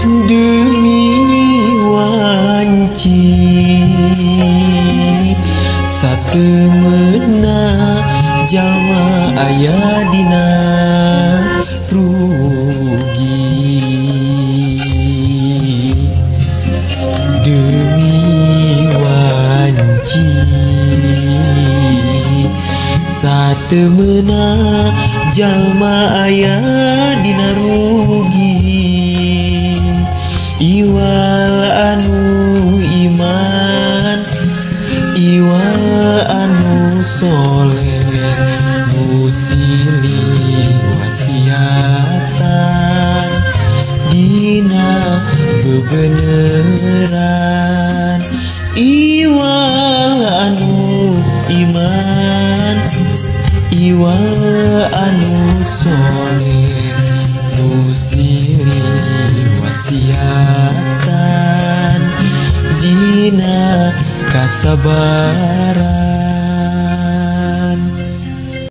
demi wanci satemena jalma aya dina rugi demi wanci satemena jalma aya dina rugi iwal anu iman iwal anu soleh musili wasiatan dina bebeneran iwal anu iman iwal anu soleh musili wasiatan dina kasabaran